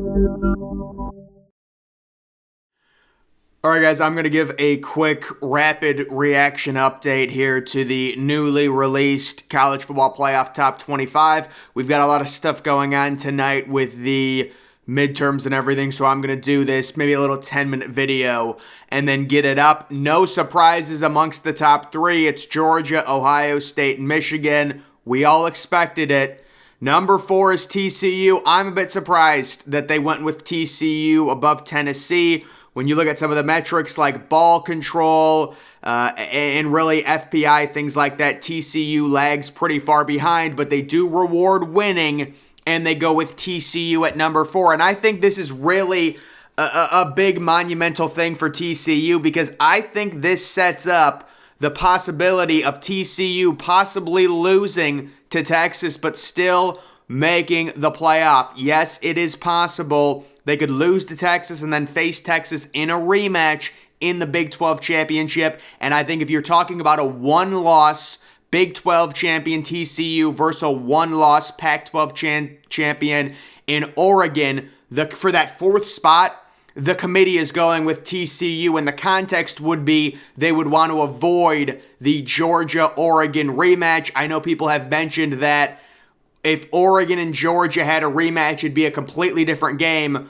All right, guys, I'm going to give a quick rapid reaction update here to the newly released College Football Playoff Top 25. We've got a lot of stuff going on tonight with the midterms and everything, so I'm going to do this, maybe a little 10-minute video, and then get it up. No surprises amongst the top three. It's Georgia, Ohio State, and Michigan. We all expected it. Number 4 is TCU. I'm a bit surprised that they went with TCU above Tennessee. When you look at some of the metrics like ball control and really FPI, things like that, TCU lags pretty far behind, but they do reward winning, and they go with TCU at number 4. And I think this is really a big monumental thing for TCU, because I think this sets up the possibility of TCU possibly losing to Texas, but still making the playoff. Yes, it is possible. They could lose to Texas and then face Texas in a rematch in the Big 12 championship. And I think if you're talking about a one-loss Big 12 champion TCU versus a one-loss Pac-12 champion in Oregon, for that 4th spot, the committee is going with TCU, and the context would be they would want to avoid the Georgia-Oregon rematch. I know people have mentioned that if Oregon and Georgia had a rematch, it'd be a completely different game.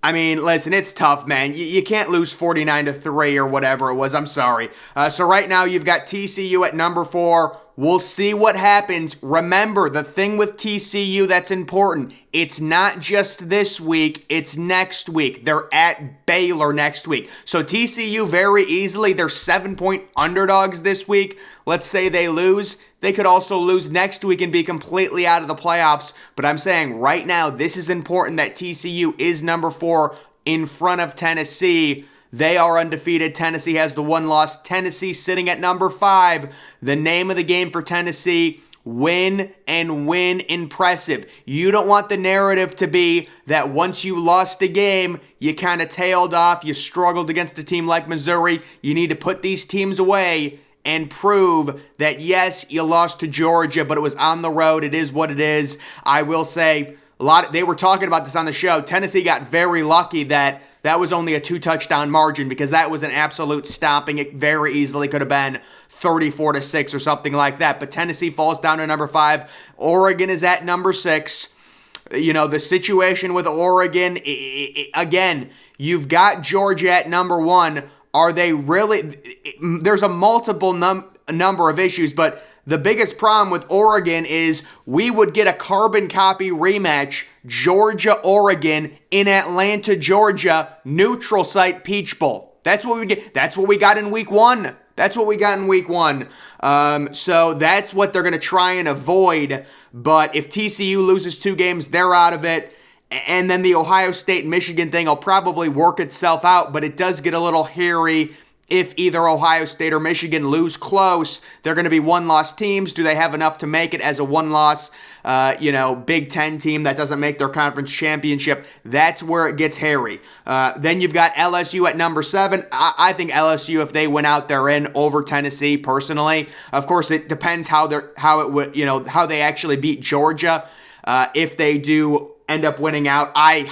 I mean, listen, it's tough, man. You can't lose 49-3 or whatever it was. I'm sorry. So right now you've got TCU at number 4. We'll see what happens. Remember, the thing with TCU that's important, it's not just this week, it's next week. They're at Baylor next week. So TCU very easily, they're 7-point underdogs this week. Let's say they lose. They could also lose next week and be completely out of the playoffs. But I'm saying right now, this is important that TCU is number 4 in front of Tennessee. They are undefeated. Tennessee has the one loss. Tennessee sitting at number 5. The name of the game for Tennessee, win and win impressive. You don't want the narrative to be that once you lost a game, you kind of tailed off, you struggled against a team like Missouri. You need to put these teams away and prove that, yes, you lost to Georgia, but it was on the road. It is what it is. I will say, they were talking about this on the show. Tennessee got very lucky that was only a 2-touchdown margin, because that was an absolute stomping. It very easily could have been 34-6 or something like that. But Tennessee falls down to number 5. Oregon is at number 6. You know, the situation with Oregon, again, you've got Georgia at number 1. Are they really? There's a multiple number of issues, but the biggest problem with Oregon is we would get a carbon copy rematch, Georgia-Oregon, in Atlanta, Georgia, neutral site Peach Bowl. That's what we get. That's what we got in week 1. So that's what they're going to try and avoid. But if TCU loses 2 games, they're out of it. And then the Ohio State-Michigan thing will probably work itself out, but it does get a little hairy if either Ohio State or Michigan lose close. They're going to be one-loss teams. Do they have enough to make it as a one-loss, Big Ten team that doesn't make their conference championship? That's where it gets hairy. Then you've got LSU at number 7. I think LSU, if they went out, they're in over Tennessee. Personally, of course, it depends how they actually beat Georgia. If they do end up winning out, I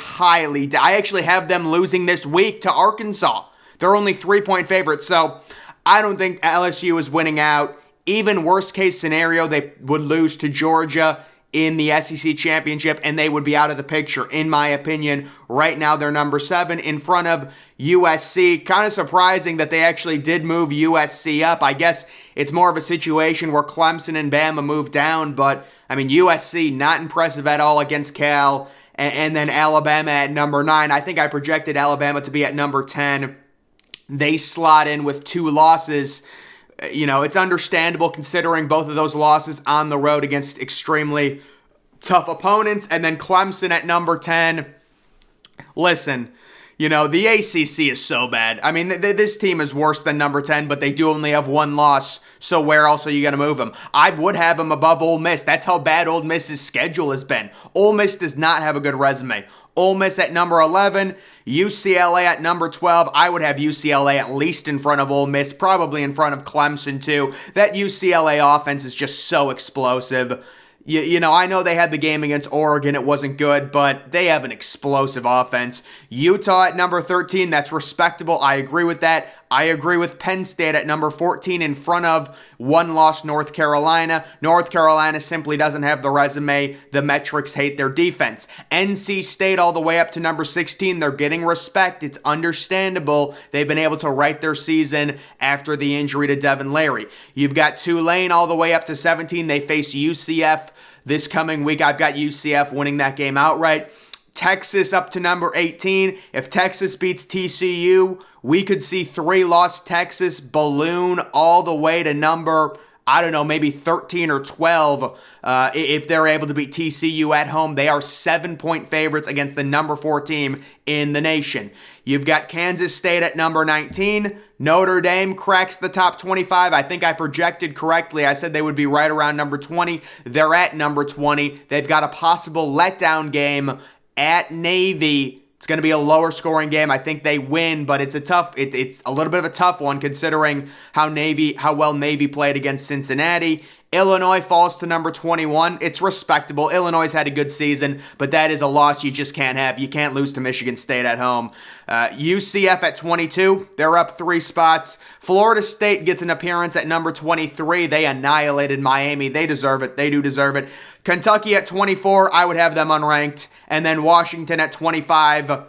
actually have them losing this week to Arkansas. They're only 3-point favorites, so I don't think LSU is winning out. Even worst case scenario, they would lose to Georgia in the SEC championship, and they would be out of the picture, in my opinion. Right now, they're number 7 in front of USC. Kind of surprising that they actually did move USC up. I guess it's more of a situation where Clemson and Bama moved down, but I mean, USC, not impressive at all against Cal. And then Alabama at number 9. I think I projected Alabama to be at number 10. They slot in with 2 losses. It's understandable considering both of those losses on the road against extremely tough opponents. And then Clemson at number 10. Listen, the ACC is so bad. I mean, this team is worse than number 10, but they do only have 1 loss. So where else are you going to move them? I would have them above Ole Miss. That's how bad Ole Miss's schedule has been. Ole Miss does not have a good resume. Ole Miss at number 11, UCLA at number 12. I would have UCLA at least in front of Ole Miss, probably in front of Clemson too. That UCLA offense is just so explosive. I know they had the game against Oregon. It wasn't good, but they have an explosive offense. Utah at number 13, that's respectable. I agree with that. I agree with Penn State at number 14 in front of one-loss North Carolina. North Carolina simply doesn't have the resume. The metrics hate their defense. NC State all the way up to number 16. They're getting respect. It's understandable. They've been able to right their season after the injury to Devin Leary. You've got Tulane all the way up to 17. They face UCF this coming week. I've got UCF winning that game outright. Texas up to number 18. If Texas beats TCU, we could see 3-loss Texas balloon all the way to number, I don't know, maybe 13 or 12 if they're able to beat TCU at home. They are 7-point favorites against the number 4 team in the nation. You've got Kansas State at number 19. Notre Dame cracks the top 25. I think I projected correctly. I said they would be right around number 20. They're at number 20. They've got a possible letdown game at Navy. It's going to be a lower scoring game. I think they win, but it's a little bit of a tough one considering how well Navy played against Cincinnati. Illinois falls to number 21. It's respectable. Illinois had a good season, but that is a loss you just can't have. You can't lose to Michigan State at home. UCF at 22. They're up 3 spots. Florida State gets an appearance at number 23. They annihilated Miami. They deserve it. They do deserve it. Kentucky at 24. I would have them unranked. And then Washington at 25.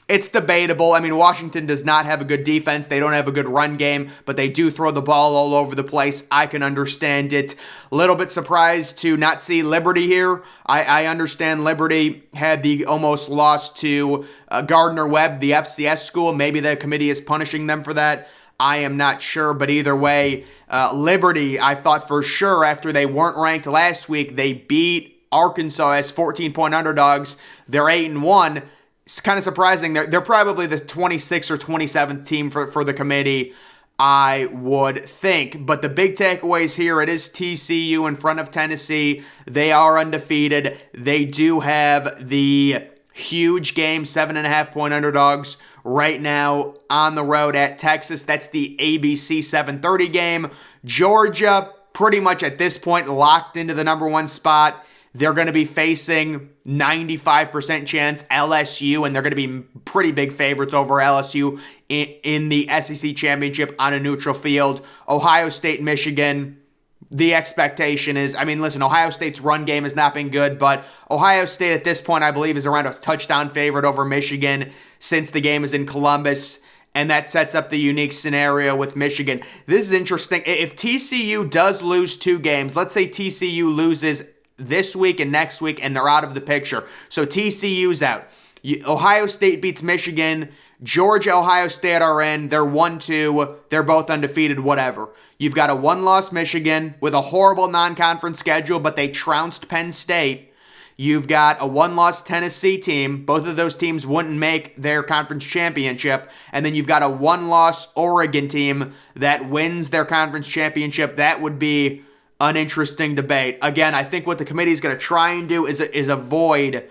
It's debatable. I mean, Washington does not have a good defense. They don't have a good run game, but they do throw the ball all over the place. I can understand it. A little bit surprised to not see Liberty here. I understand Liberty had the almost loss to Gardner-Webb, the FCS school. Maybe the committee is punishing them for that. I am not sure, but either way, Liberty, I thought for sure after they weren't ranked last week, they beat Arkansas as 14-point underdogs. They're 8-1. It's kind of surprising. They're probably the 26th or 27th team for the committee, I would think. But the big takeaways here, it is TCU in front of Tennessee. They are undefeated. They do have the huge game, 7.5-point underdogs right now on the road at Texas. That's the ABC 7:30 game. Georgia, pretty much at this point, locked into the number 1 spot. They're going to be facing 95% chance LSU, and they're going to be pretty big favorites over LSU in the SEC championship on a neutral field. Ohio State, Michigan, the expectation is, listen, Ohio State's run game has not been good, but Ohio State at this point, I believe, is around a touchdown favorite over Michigan since the game is in Columbus, and that sets up the unique scenario with Michigan. This is interesting. If TCU does lose 2 games, let's say TCU loses this week and next week, and they're out of the picture. So TCU's out. Ohio State beats Michigan. Georgia, Ohio State are in. They're 1-2. They're both undefeated, whatever. You've got a 1-loss Michigan with a horrible non-conference schedule, but they trounced Penn State. You've got a 1-loss Tennessee team. Both of those teams wouldn't make their conference championship. And then you've got a 1-loss Oregon team that wins their conference championship. That would be an interesting debate. Again, I think what the committee is going to try and do is avoid,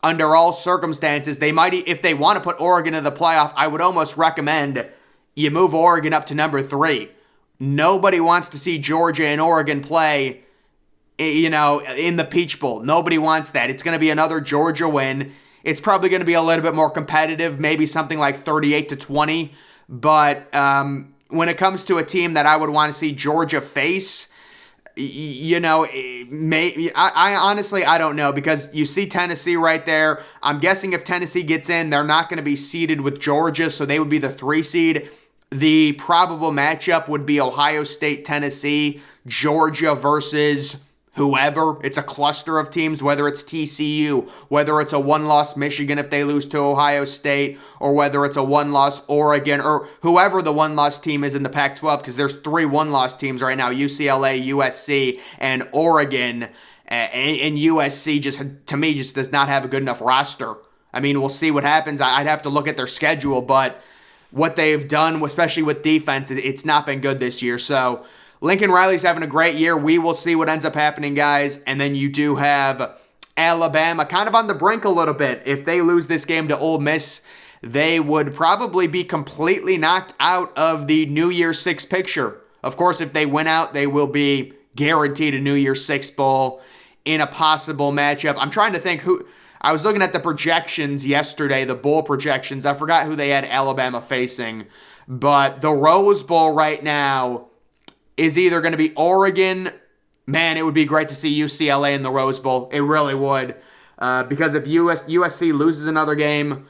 under all circumstances, they might, if they want to put Oregon in the playoff, I would almost recommend you move Oregon up to number 3. Nobody wants to see Georgia and Oregon play, in the Peach Bowl. Nobody wants that. It's going to be another Georgia win. It's probably going to be a little bit more competitive, maybe something like 38-20. But when it comes to a team that I would want to see Georgia face, maybe I honestly, I don't know, because you see Tennessee right there. I'm guessing if Tennessee gets in, they're not going to be seeded with Georgia, so they would be the 3 seed. The probable matchup would be Ohio State, Tennessee, Georgia versus whoever. It's a cluster of teams, whether it's TCU, whether it's a 1-loss Michigan if they lose to Ohio State, or whether it's a 1-loss Oregon, or whoever the 1-loss team is in the Pac-12, because there's 3 1-loss teams right now, UCLA, USC, and Oregon, and USC just does not have a good enough roster. We'll see what happens. I'd have to look at their schedule, but what they've done, especially with defense, it's not been good this year, so Lincoln Riley's having a great year. We will see what ends up happening, guys. And then you do have Alabama kind of on the brink a little bit. If they lose this game to Ole Miss, they would probably be completely knocked out of the New Year's 6 picture. Of course, if they win out, they will be guaranteed a New Year's 6 bowl in a possible matchup. I'm trying to think who. I was looking at the projections yesterday, the bowl projections. I forgot who they had Alabama facing. But the Rose Bowl right now is either going to be Oregon. Man, it would be great to see UCLA in the Rose Bowl. It really would. Because if USC loses another game,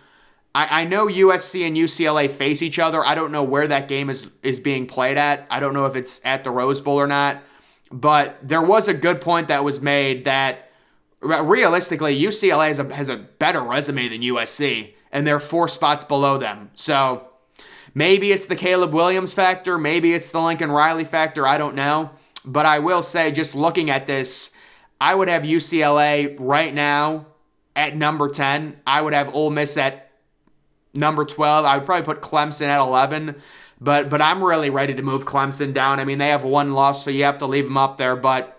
I know USC and UCLA face each other. I don't know where that game is being played at. I don't know if it's at the Rose Bowl or not. But there was a good point that was made that realistically, UCLA has a better resume than USC, and they're 4 spots below them. So maybe it's the Caleb Williams factor. Maybe it's the Lincoln Riley factor. I don't know. But I will say, just looking at this, I would have UCLA right now at number 10. I would have Ole Miss at number 12. I would probably put Clemson at 11. But I'm really ready to move Clemson down. I mean, they have 1 loss, so you have to leave them up there. But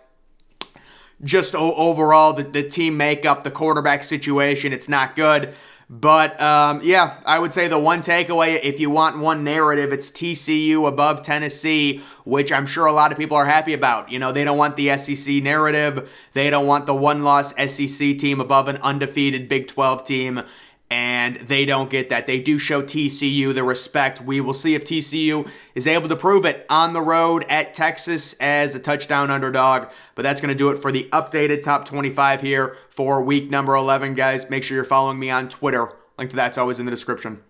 just overall, the team makeup, the quarterback situation, it's not good. But, yeah, I would say the one takeaway, if you want one narrative, it's TCU above Tennessee, which I'm sure a lot of people are happy about. You know, they don't want the SEC narrative. They don't want the 1-loss SEC team above an undefeated Big 12 team. And they don't get that. They do show TCU the respect. We will see if TCU is able to prove it on the road at Texas as a touchdown underdog. But that's going to do it for the updated top 25 here for week number 11, guys. Make sure you're following me on Twitter. Link to that's always in the description.